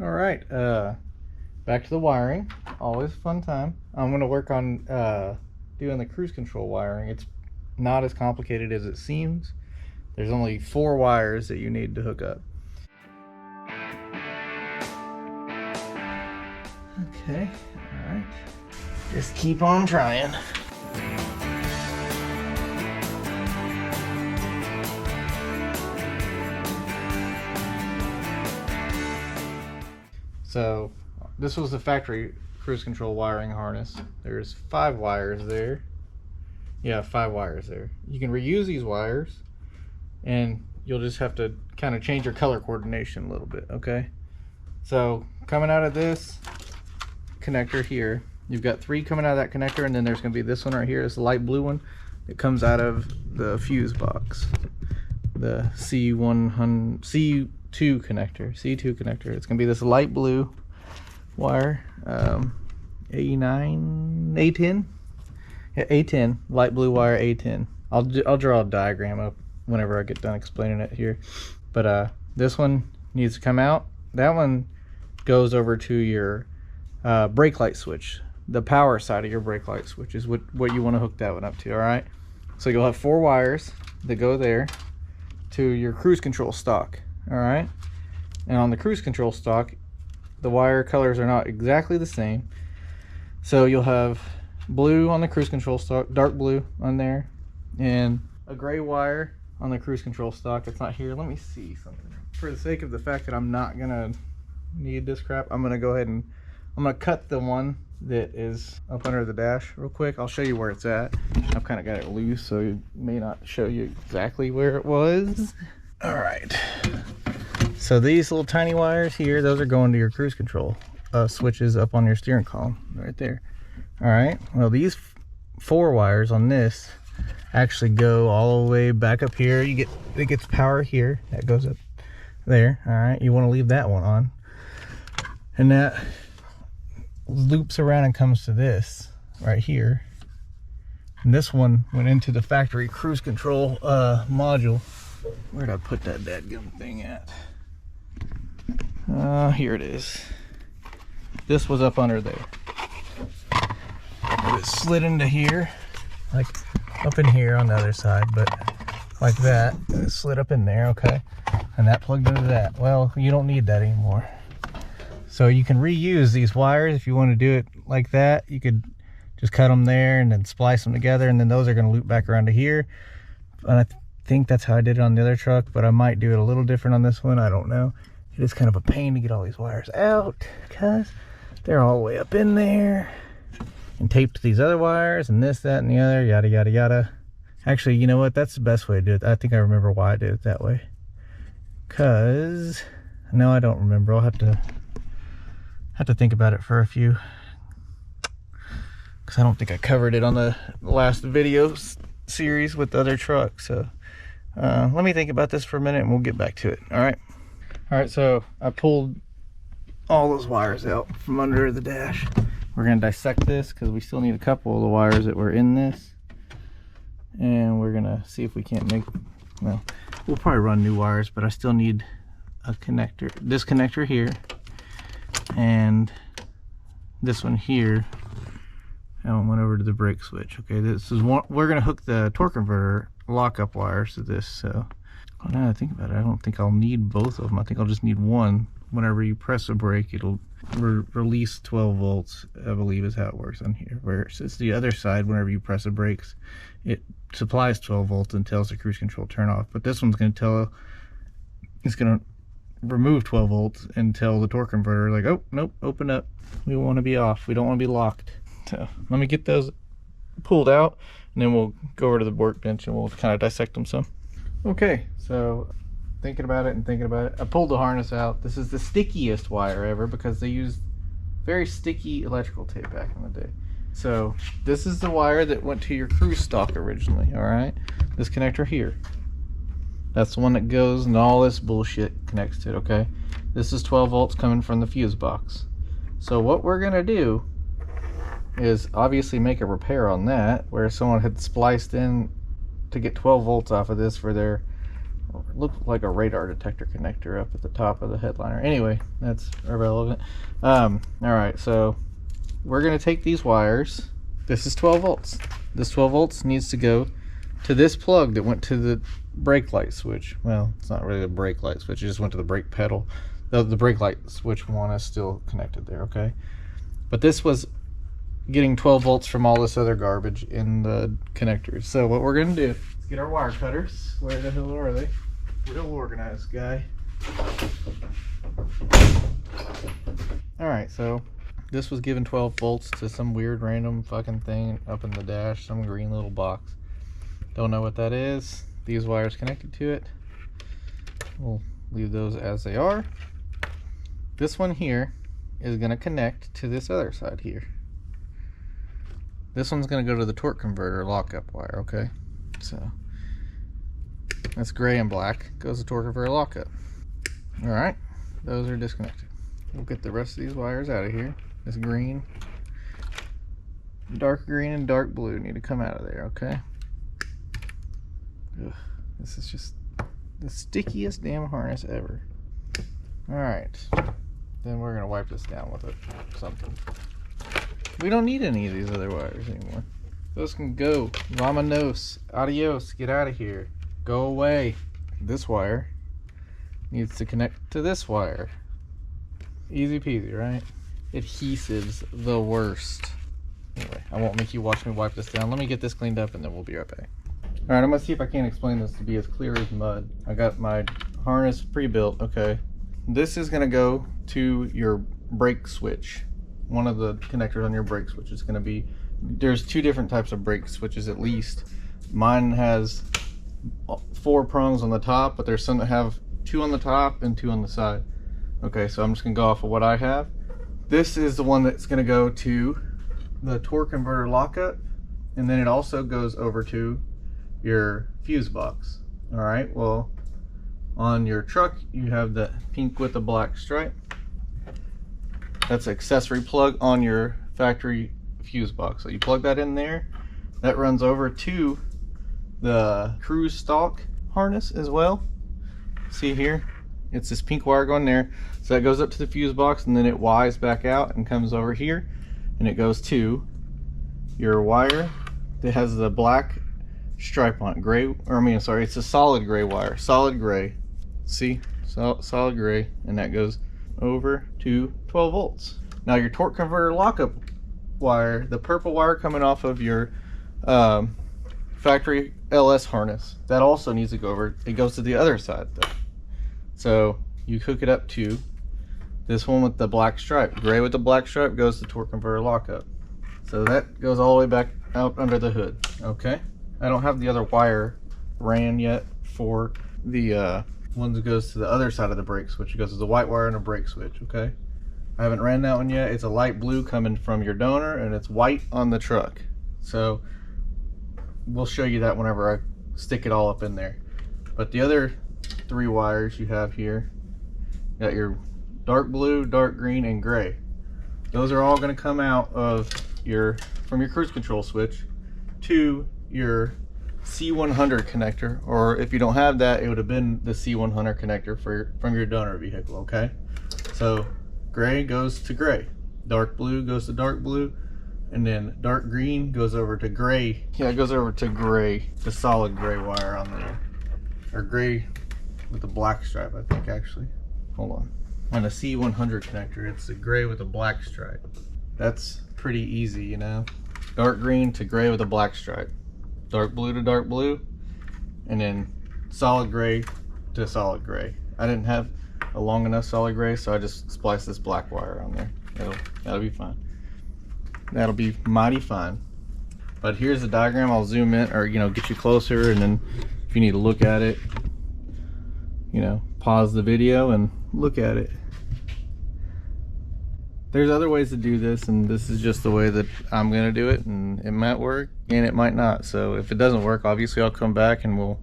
All right, back to the wiring. Always a fun time. I'm going to work on doing the cruise control wiring. It's not as complicated as it seems. There's only 4 wires that you need to hook up. Okay, all right. Just keep on trying. So this was the factory cruise control wiring harness. There's 5 wires there. Yeah, 5 wires there. You can reuse these wires, and you'll just have to kind of change your color coordination a little bit, okay? So coming out of this connector here, you've got 3 coming out of that connector, and then there's going to be this one right here. It's the light blue one. It comes out of the fuse box, the C2 connector. It's going to be this light blue wire, A10, yeah, A10, light blue wire A10. I'll draw a diagram up whenever I get done explaining it here. But this one needs to come out. That one goes over to your brake light switch. The power side of your brake light switch is what you want to hook that one up to. All right, so you'll have 4 wires that go there to your cruise control stock. All right, and on the cruise control stock, the wire colors are not exactly the same. So you'll have blue on the cruise control stock, dark blue on there, and a gray wire on the cruise control stock. It's not here. Let me see something. For the sake of the fact that I'm not gonna need this crap, I'm gonna go ahead and I'm gonna cut the one that is up under the dash real quick. I'll show you where it's at. I've kind of got it loose, so it may not show you exactly where it was. All right, so these little tiny wires here, those are going to your cruise control switches up on your steering column right there. All right, well, these 4 wires on this actually go all the way back up here. It gets power here, that goes up there. All right, you want to leave that one on, and that loops around and comes to this right here, and this one went into the factory cruise control module. Where'd I put that dadgum thing at? Here it is. This was up under there. It slid into here, like up in here on the other side, but like that. It slid up in there, okay? And that plugged into that. Well, you don't need that anymore. So you can reuse these wires if you want to do it like that. You could just cut them there and then splice them together, and then those are going to loop back around to here. And I think that's how I did it on the other truck, but I might do it a little different on this one. I don't know. It is kind of a pain to get all these wires out because they're all the way up in there and taped to these other wires and this, that, and the other, yada, yada, yada. Actually, you know what? That's the best way to do it. I think I remember why I did it that way. Because, no, I don't remember. I'll have to think about it for a few. Because I don't think I covered it on the last video series with the other truck. So let me think about this for a minute and we'll get back to it. All right. All right, so I pulled all those wires out from under the dash. We're going to dissect this because we still need a couple of the wires that were in this. And we're going to see if we can't make, well, we'll probably run new wires, but I still need a connector. This connector here and this one here. That one went over to the brake switch. Okay, this is one. We're going to hook the torque converter lockup wires to this. So now that I think about it, I don't think I'll need both of them. I think I'll just need one. Whenever you press a brake, it'll release 12 volts, I believe is how it works on here. Whereas it's the other side, whenever you press the brakes, it supplies 12 volts and tells the cruise control turn off. But this one's going to tell, it's going to remove 12 volts and tell the torque converter, like, oh, nope, open up. We want to be off. We don't want to be locked. So let me get those pulled out, and then we'll go over to the workbench and we'll kind of dissect them some. Okay, so thinking about it, I pulled the harness out. This is the stickiest wire ever because they used very sticky electrical tape back in the day. So this is the wire that went to your cruise stock originally. All right, this connector here, that's the one that goes and all this bullshit connects to it. Okay, this is 12 volts coming from the fuse box. So what we're gonna do is obviously make a repair on that where someone had spliced in to get 12 volts off of this for their looked like a radar detector connector up at the top of the headliner. Anyway, that's irrelevant. All right, so we're gonna take these wires. This is 12 volts. This 12 volts needs to go to this plug that went to the brake light switch. Well, it's not really a brake light switch, it just went to the brake pedal. The brake light switch one is still connected there, okay? But this was getting 12 volts from all this other garbage in the connectors. So what we're gonna do is get our wire cutters. Where the hell are they? Real organized guy. All right, so this was given 12 volts to some weird random fucking thing up in the dash, some green little box. Don't know what that is. These wires connected to it. We'll leave those as they are. This one here is gonna connect to this other side here. This one's gonna go to the torque converter lockup wire, okay? So that's gray and black, goes to torque converter lockup. All right, those are disconnected. We'll get the rest of these wires out of here. This green, dark green and dark blue need to come out of there, okay? Ugh, this is just the stickiest damn harness ever. All right, then we're gonna wipe this down with something. We don't need any of these other wires anymore. Those can go. Vamonos, adios, get out of here. Go away. This wire needs to connect to this wire. Easy peasy, right? Adhesives, the worst. Anyway, I won't make you watch me wipe this down. Let me get this cleaned up and then we'll be right back. All right, I'm gonna see if I can't explain this to be as clear as mud. I got my harness pre-built, okay. This is gonna go to your brake switch. One of the connectors on your brake switch is gonna be, there's two different types of brake switches at least. Mine has 4 prongs on the top, but there's some that have 2 on the top and 2 on the side. Okay, so I'm just gonna go off of what I have. This is the one that's gonna go to the torque converter lockup, and then it also goes over to your fuse box. All right, well, on your truck, you have the pink with the black stripe. That's an accessory plug on your factory fuse box. So you plug that in there, that runs over to the cruise stock harness as well. See here, it's this pink wire going there. So that goes up to the fuse box and then it Ys back out and comes over here and it goes to your wire that has the black stripe on it, gray, or I mean, sorry, it's a solid gray wire, solid gray. See, solid gray, and that goes over to 12 volts. Now your torque converter lockup wire, the purple wire coming off of your factory LS harness, that also needs to go over. It goes to the other side though. So you hook it up to this one with the black stripe. Gray with the black stripe goes to torque converter lockup. So that goes all the way back out under the hood, okay? I don't have the other wire ran yet for the one that goes to the other side of the brake switch. It goes to the white wire and a brake switch, okay? I haven't ran that one yet. It's a light blue coming from your donor and it's white on the truck. So we'll show you that whenever I stick it all up in there. But the other 3 wires you have here, you got your dark blue, dark green, and gray. Those are all gonna come out of from your cruise control switch to your C100 connector, or if you don't have that, it would have been the C100 connector from your donor vehicle, okay? So gray goes to gray, dark blue goes to dark blue, and then dark green goes over to gray. Yeah, it goes over to gray, the solid gray wire on there, or gray with the black stripe, I think actually. Hold on. On a C100 connector, it's the gray with the black stripe. That's pretty easy, you know? Dark green to gray with a black stripe. Dark blue to dark blue, and then solid gray to solid gray. I didn't have a long enough solid gray, so I just spliced this black wire on there. That'll be fine. That'll be mighty fine. But here's the diagram. I'll zoom in, or get you closer, and then if you need to look at it, pause the video and look at it. There's other ways to do this, and this is just the way that I'm gonna do it, and it might work and it might not. So if it doesn't work, obviously I'll come back and we'll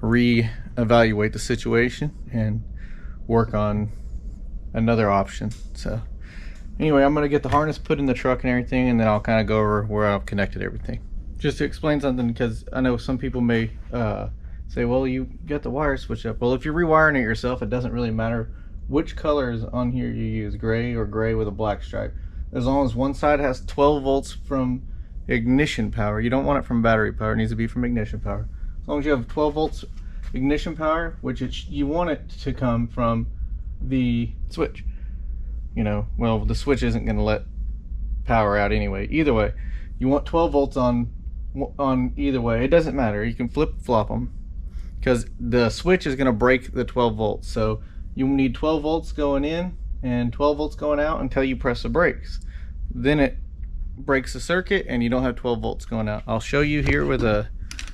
re-evaluate the situation and work on another option. So anyway, I'm gonna get the harness put in the truck and everything, and then I'll kind of go over where I've connected everything. Just to explain something, because I know some people may say, well, you got the wire switched up. Well, if you're rewiring it yourself, it doesn't really matter which colors on here you use, gray or gray with a black stripe. As long as one side has 12 volts from ignition power. You don't want it from battery power, it needs to be from ignition power. As long as you have 12 volts ignition power, which you want it to come from the switch. You know, well, the switch isn't going to let power out anyway. Either way, you want 12 volts on either way. It doesn't matter. You can flip-flop them because the switch is going to break the 12 volts. So you need 12 volts going in and 12 volts going out until you press the brakes. Then it breaks the circuit and you don't have 12 volts going out. I'll show you here with a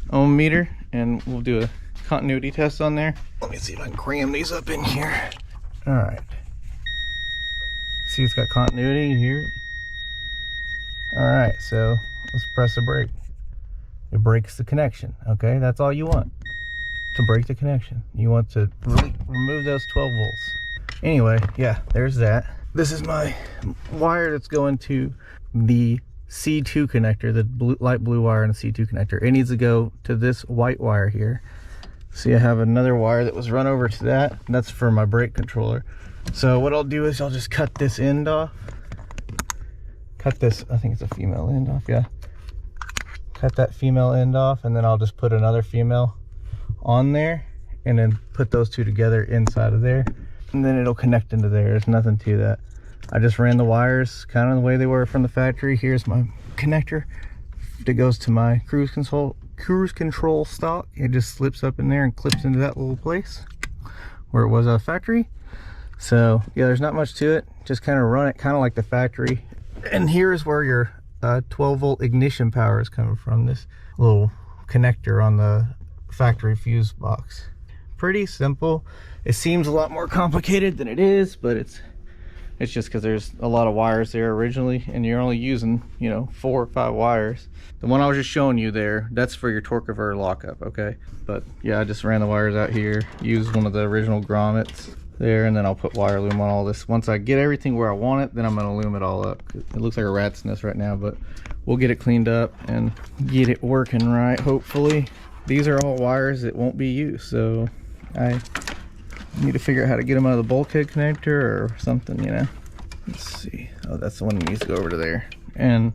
ohm meter and we'll do a continuity test on there. Let me see if I can cram these up in here. All right. See, it's got continuity here. All right, so let's press the brake. It breaks the connection. Okay, that's all you want, to break the connection. You want to really remove those 12 volts. Anyway, yeah, there's that. This is my wire that's going to the C2 connector, the light blue wire in the C2 connector. It needs to go to this white wire here. See, I have another wire that was run over to that. That's for my brake controller. So what I'll do is I'll just cut this end off. Cut this, I think it's a female end off, yeah. Cut that female end off, and then I'll just put another female on there, and then put those two together inside of there, and then it'll connect into there. There's nothing to that. I just ran the wires kind of the way they were from the factory. Here's my connector that goes to my cruise control stock. It just slips up in there and clips into that little place where it was a factory. So yeah, there's not much to it. Just kind of run it kind of like the factory. And here's where your 12 volt ignition power is coming from, this little connector on the factory fuse box. Pretty simple. It seems a lot more complicated than it is, but it's just because there's a lot of wires there originally and you're only using, you know, 4 or 5 wires. The one I was just showing you there, that's for your torque converter lockup, okay? But yeah, I just ran the wires out here, used one of the original grommets there, and then I'll put wire loom on all this. Once I get everything where I want it, then I'm gonna loom it all up. It looks like a rat's nest right now, but we'll get it cleaned up and get it working right, hopefully. These are all wires that won't be used, so I need to figure out how to get them out of the bulkhead connector or something, you know. Let's see. Oh, that's the one that needs to go over to there. And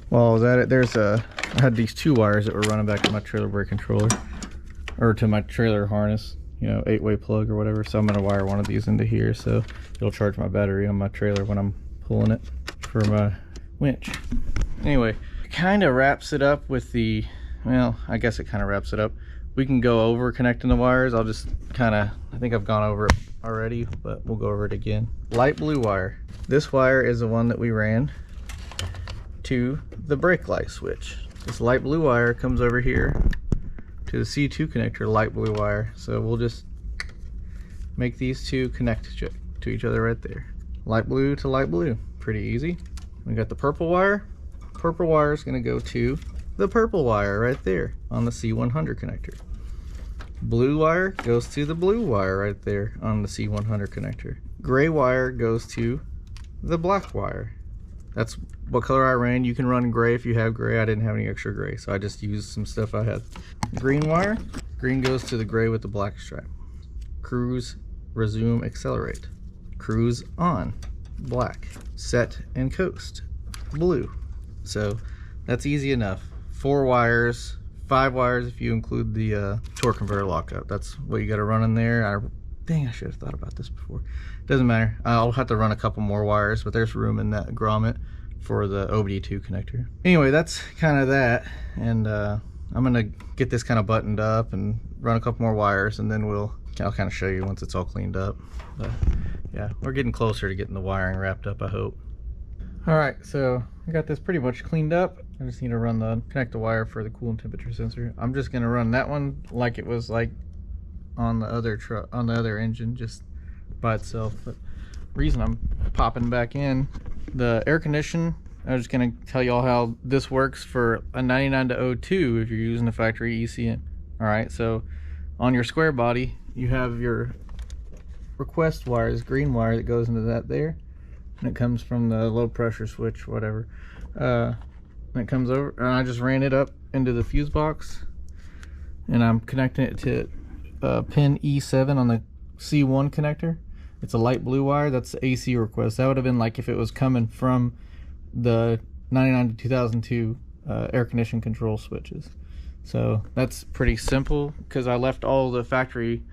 while I was at it, I had these 2 wires that were running back to my trailer brake controller, or to my trailer harness, you know, 8-way plug or whatever. So I'm gonna wire one of these into here so it'll charge my battery on my trailer when I'm pulling it for my winch. Anyway, kind of wraps it up with the, well, I guess it kind of wraps it up. We can go over connecting the wires. I'll just kind of, I think I've gone over it already, but we'll go over it again. Light blue wire. This wire is the one that we ran to the brake light switch. This light blue wire comes over here to the C2 connector, light blue wire. So we'll just make these two connect to each other right there. Light blue to light blue, pretty easy. We got the purple wire. Purple wire is going to go to the purple wire right there on the C100 connector. Blue wire goes to the blue wire right there on the C100 connector. Gray wire goes to the black wire. That's what color I ran. You can run gray if you have gray. I didn't have any extra gray, so I just used some stuff I had. Green wire, green goes to the gray with the black stripe. Cruise, resume, accelerate. Cruise on, black. Set and coast, blue. So that's easy enough. 4 wires, 5 wires if you include the torque converter lockup. That's what you got to run in there. Dang, I should have thought about this before. Doesn't matter. I'll have to run a couple more wires, but there's room in that grommet for the OBD2 connector. Anyway, that's kind of that, and I'm gonna get this kind of buttoned up and run a couple more wires, and then I'll kind of show you once it's all cleaned up. But yeah, we're getting closer to getting the wiring wrapped up, I hope. All right, so I got this pretty much cleaned up. I just need to connect the wire for the coolant temperature sensor. I'm just gonna run that one like it was like on the other truck, on the other engine, just by itself. But reason I'm popping back in the air condition, I'm just gonna tell you all how this works for a 99 to 02 if you're using the factory ECM. All right, so on your Squarebody, you have your request wire, this green wire that goes into that there, and it comes from the low pressure switch, whatever. And it comes over, and I just ran it up into the fuse box, and I'm connecting it to pin E7 on the C1 connector. It's a light blue wire. That's the AC request. That would have been like if it was coming from the 99 to 2002 air condition control switches. So that's pretty simple because I left all the factory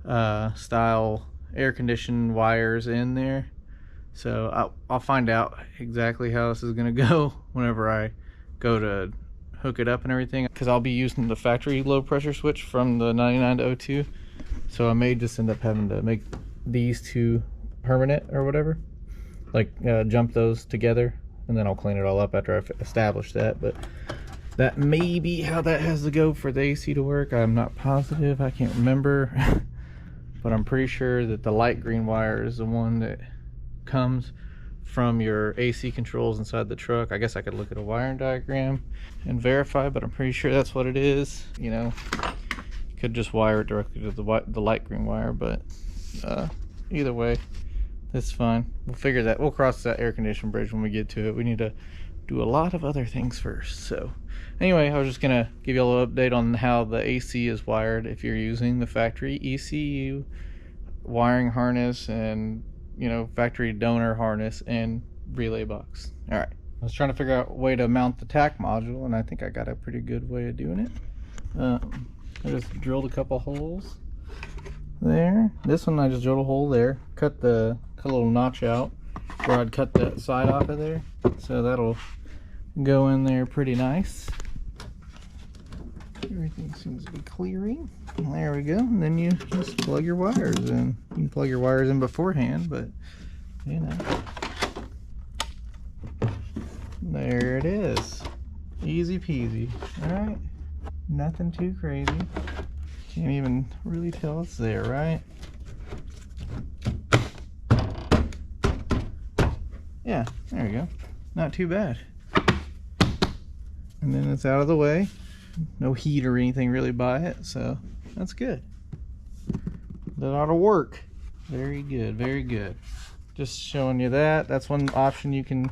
style air condition wires in there. So I'll find out exactly how this is going to go whenever I go to hook it up and everything, because I'll be using the factory low pressure switch from the 99 to 02. So I may just end up having to make these two permanent or whatever, like jump those together, and then I'll clean it all up after I've established that. But that may be how that has to go for the AC to work. I'm not positive, I can't remember. But I'm pretty sure that the light green wire is the one that comes from your AC controls inside the truck. I guess I could look at a wiring diagram and verify, but I'm pretty sure that's what it is. You know, you could just wire it directly to the light green wire, but either way, that's fine. We'll figure that. We'll cross that air conditioning bridge when we get to it. We need to do a lot of other things first. So anyway, I was just gonna give you a little update on how the AC is wired if you're using the factory ECU wiring harness and, you know, factory donor harness and relay box. All right, I was trying to figure out a way to mount the tack module, and I think I got a pretty good way of doing it. I just drilled a couple holes there. This one I just drilled a hole there, cut a little notch out where I'd cut that side off of there, so that'll go in there pretty nice. Everything seems to be clearing. There we go. And then you just plug your wires in. You can plug your wires in beforehand, but you know, there it is. Easy peasy. All right, nothing too crazy. Can't even really tell it's there, right? Yeah, there we go. Not too bad. And then it's out of the way. No heat or anything really by it, so that's good. That ought to work. Very good, very good. Just showing you that. That's one option you can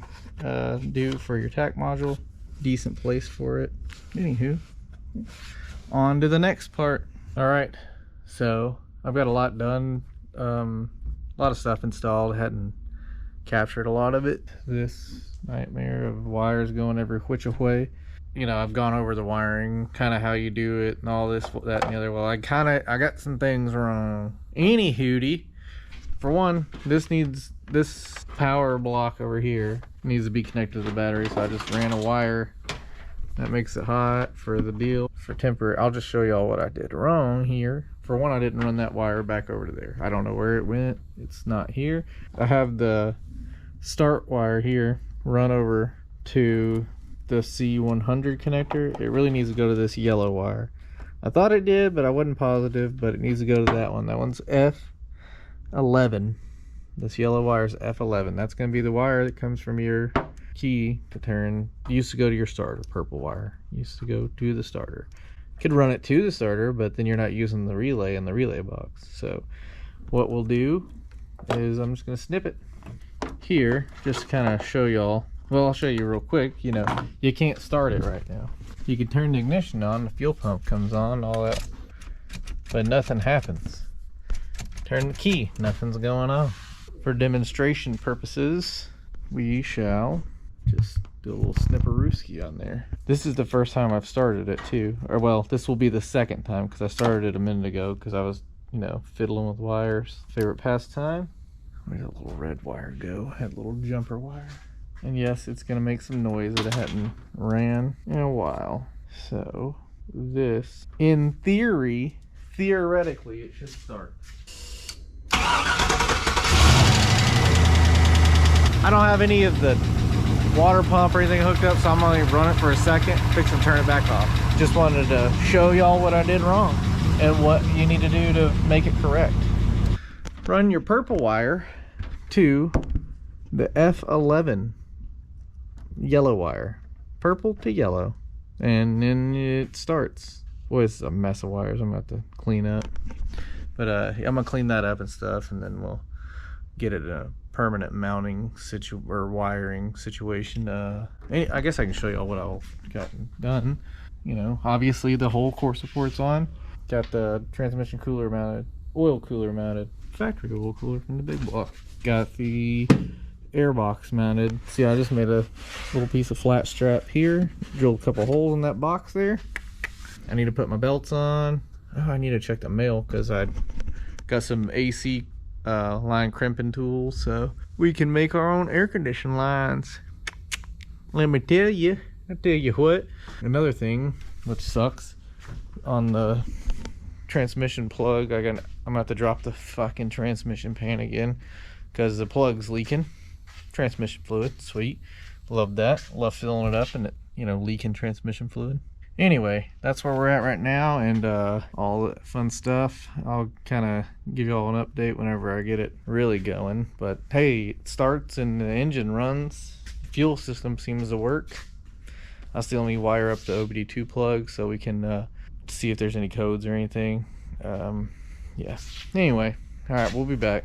do for your tack module. Decent place for it. Anywho, on to the next part. All right, so I've got a lot done. A lot of stuff installed. Hadn't captured a lot of it. This nightmare of wires going every which way. You know, I've gone over the wiring, kind of how you do it and all this, that, and the other. Well, I got some things wrong. Anywho, for one, this power block over here needs to be connected to the battery, so I just ran a wire that makes it hot for the deal. For temporary, I'll just show y'all what I did wrong here. For one, I didn't run that wire back over to there. I don't know where it went. It's not here. I have the start wire here run over to the C100 connector. It really needs to go to this yellow wire. I thought it did, but I wasn't positive, but it needs to go to that one. That one's F11. This yellow wire is F11. That's going to be the wire that comes from your key to turn. It used to go to your starter. Purple wire used to go to the starter. You could run it to the starter, but then you're not using the relay in the relay box. So what we'll do is I'm just going to snip it here, just to kind of show y'all. Well, I'll show you real quick. You know, you can't start it right now. You can turn the ignition on, the fuel pump comes on, all that, but nothing happens. Turn the key, nothing's going on. For demonstration purposes, we shall just do a little snipperooski on there. This is the first time I've started it too. Or well, this will be the second time, because I started it a minute ago because I was, you know, fiddling with wires. Favorite pastime? Where'd that little red wire go? Had a little jumper wire. And yes, it's gonna make some noise that it hadn't ran in a while. So this, in theory, theoretically, it should start. I don't have any of the water pump or anything hooked up, so I'm gonna run it for a second, fix and turn it back off. Just wanted to show y'all what I did wrong and what you need to do to make it correct. Run your purple wire to the F11 yellow wire, purple to yellow, and then it starts. Boy, it's a mess of wires I'm about to clean up, but I'm gonna clean that up and stuff, and then we'll get it a permanent mounting wiring situation. I guess I can show you all what I've gotten done. You know, obviously the whole core support's on. Got the transmission cooler mounted, oil cooler mounted, factory oil cooler from the big block. Got the air box mounted. See, I just made a little piece of flat strap here, drilled a couple holes in that box there. I need to put my belts on. Oh, I need to check the mail because I got some AC line crimping tools, so we can make our own air conditioning lines. Let me tell you, I tell you what. Another thing which sucks, on the transmission plug, I'm gonna have to drop the fucking transmission pan again because the plug's leaking. Transmission fluid, sweet, love that. Love filling it up and leaking transmission fluid. Anyway, that's where we're at right now, and all the fun stuff. I'll kind of give you all an update whenever I get it really going. But hey, it starts and the engine runs. The fuel system seems to work. I still need to wire up the OBD2 plug so we can see if there's any codes or anything. Yeah. Anyway, all right, we'll be back.